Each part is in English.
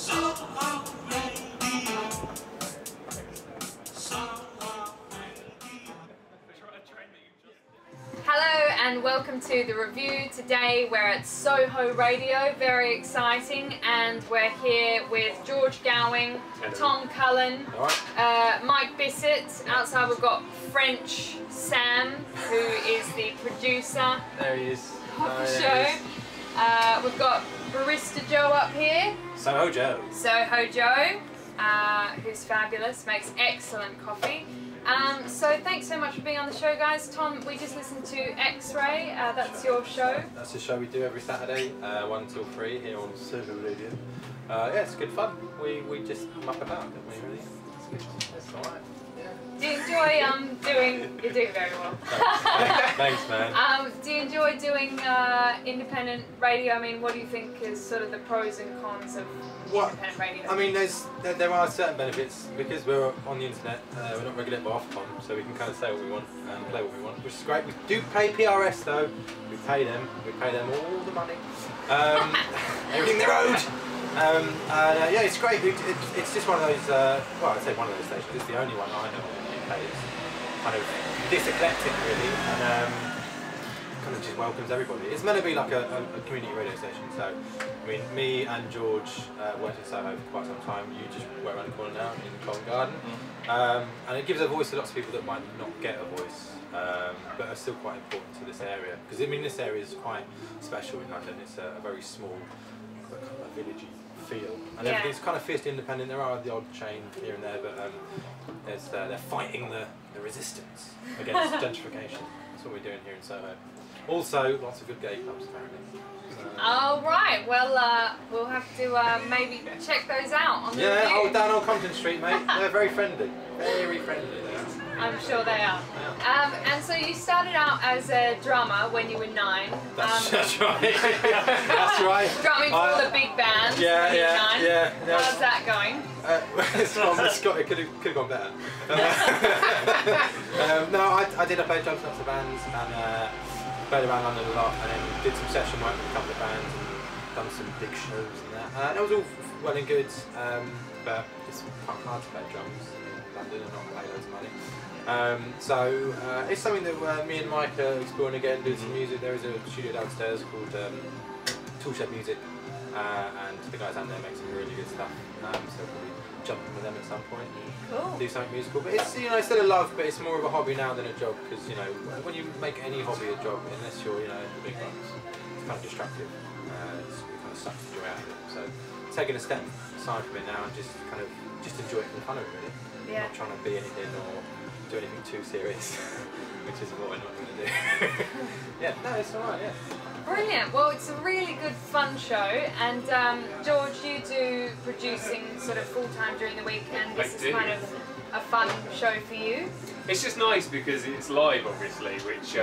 Soho Radio. Soho Radio. Hello and welcome to the review. Today we're at Soho Radio, very exciting, and we're here with George Gowing, Tom Cullen, Mike Bissett. Outside we've got French Sam, who is the producer there he is. of the show. We've got Barista Joe up here. Soho Joe. Soho Joe, who's fabulous, makes excellent coffee. So thanks so much for being on the show, guys. Tom, we just listened to X-Ray, that's your show. That's the show we do every Saturday, 1 till 3 here on Soho Radio. Yeah, it's good fun. We just muck about, don't we, really? It's good. It's alright. Yeah. Do you enjoy you're doing very well. Thanks, man. Do you enjoy doing independent radio? I mean, what do you think is sort of the pros and cons of independent radio? I mean, there are certain benefits because we're on the internet. We're not regulated by Ofcom, so we can kind of say what we want and play what we want, which is great. We do pay PRS though. We pay them all the money, everything they're owed. Yeah, it's great. It's just one of those. Well, I'd say one of those stations. It's the only one I know in the UK that's kind of this eclectic, really, and kind of just welcomes everybody. It's meant to be like a community radio station. So, I mean, me and George worked in Soho for quite some time. You just work around the corner now in Cullen Garden, and it gives a voice to lots of people that might not get a voice, but are still quite important to this area. Because I mean, this area is quite special in London. It's a very small, kind of a villagey feel, and everything's kind of fiercely independent. There are the odd chain here and there, but they're fighting the resistance against gentrification. That's what we're doing here in Soho. Also, lots of good gay clubs apparently. Oh right, well we'll have to maybe check those out on the review. Down on Compton Street, mate. They're very friendly. Very friendly. They are. I'm sure they are. And so you started out as a drummer when you were 9. That's right. That's right. Drumming for all the big bands. Yeah. How's that going? It could have gone better. No, I did. I played drums in lots of bands and played around London a lot, and then did some session work with a couple of bands and done some big shows and that. That was all well and good, but it's quite hard to play drums in London and not pay loads of money. So it's something that me and Mike are exploring again, doing some music. There is a studio downstairs called Toolshed Music, and the guys out there make some really good stuff. So we'll probably jump in with them at some point and do something musical. But it's it's still a love, but it's more of a hobby now than a job. Because when you make any hobby a job, unless you're the big ones, it's kind of destructive. It kind of sucks the joy out of it. So taking a step aside from it now and just enjoy it for the fun of it, really. Yeah. Not trying to be anything or do anything too serious, which is what we're not going to do. Yeah, no, it's alright, yeah. Brilliant. Well, it's a really good fun show, and George, you do producing sort of full-time during the week, and this is kind of a fun show for you. It's just nice because it's live, obviously, which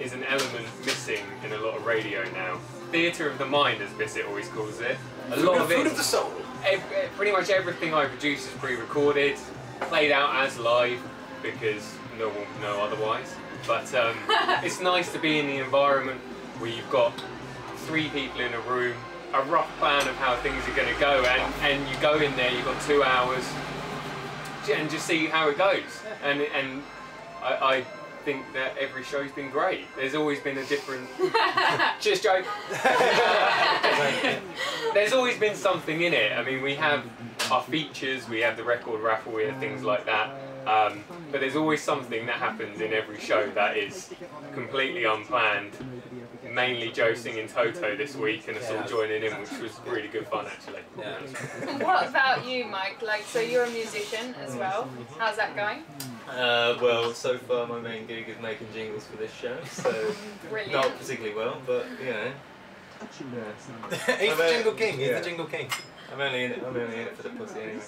is an element missing in a lot of radio now. Theatre of the mind, as Bissett always calls it. A lot of it, food of the soul. Pretty much everything I produce is pre-recorded, played out as live, because no one will know otherwise. But it's nice to be in the environment where you've got 3 people in a room, a rough plan of how things are going to go, and you go in there, you've got 2 hours, and just see how it goes. And I think that every show's been great. There's always been a different... Just joke. There's always been something in it. I mean, we have our features, we have the record raffle, we have things like that. But there's always something that happens in every show that is completely unplanned. Mainly Joe singing Toto this week and us all joining in, which was really good fun actually. Yeah. What about you, Mike? So you're a musician as well. How's that going? Well, so far my main gig is making jingles for this show, so not particularly well, but He's the Jingle King. He's the Jingle King. I'm only in it for the pussy anyway.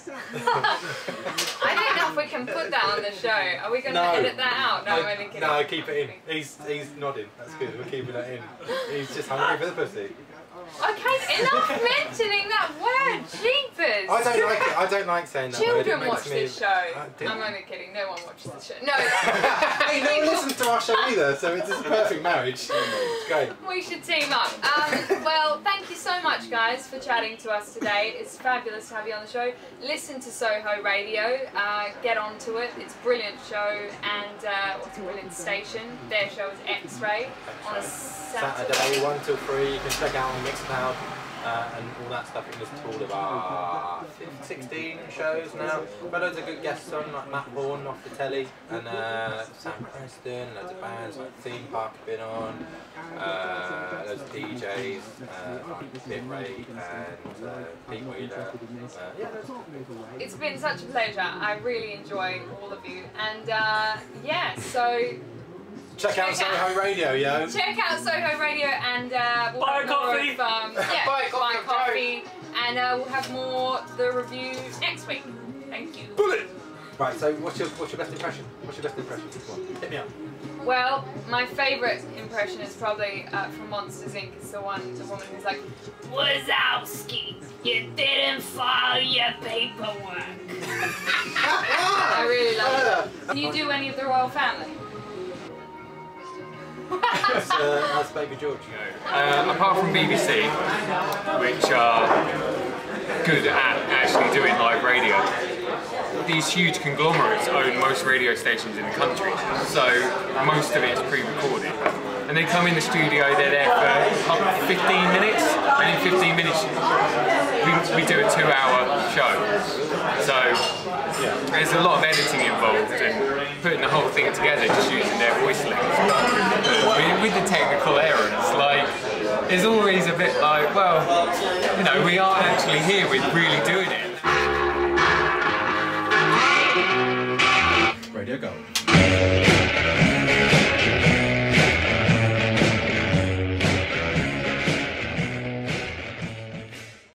I don't know if we can put that on the show. Are we going to edit that out? No, I'm only kidding. No, keep it in. He's nodding. That's good. We're keeping that in. He's just hungry for the pussy. Okay, enough mentioning that word. Jeepers. I don't like it. I don't like saying that word. It Children makes watch me. this show. Do I'm only kidding. No one watches this show. No. Hey, no one listens to our show either, so it's a perfect marriage. It's great. We should team up. Well, thank you so much, guys, for chatting to us today. It's fabulous to have you on the show. Listen to Soho Radio. Get onto it. It's a brilliant show and what's a brilliant station. Their show is X-Ray on a Saturday 1 till 3. You can check out on Mixcloud and all that stuff. You can listen to all of our 16 shows now. We've got loads of good guests on, like Matt Bourne off the telly, and Sam Preston, loads of bands like Theme Park have been on, loads of DJs, like Pit Ray and Pete Wheeler. Yeah, It's been such a pleasure. I really enjoy all of you. And yeah, so check out Soho Radio, yo. check out Soho Radio and we'll Buy have a more coffee. of, yeah, Buy a coffee. and we'll have more of the review next week. Thank you. Bullet! Right, so what's your best impression? What's your best impression? Come on, hit me up. Well, my favourite impression is probably from Monsters Inc. It's the woman who's like, Wazowski, you didn't file your paperwork. I really love it. Can you do any of the royal family? That's Baby George. Apart from BBC, which are good at actually doing live radio, these huge conglomerates own most radio stations in the country, so most of it is pre-recorded. And they come in the studio, they're there for 15 minutes, and in 15 minutes we do a 2-hour show. So there's a lot of editing involved and putting the whole thing together just using their voice links. With the technical errors, like, there's always a bit like, well, you know, we are actually here with really doing it. Radio Gowing.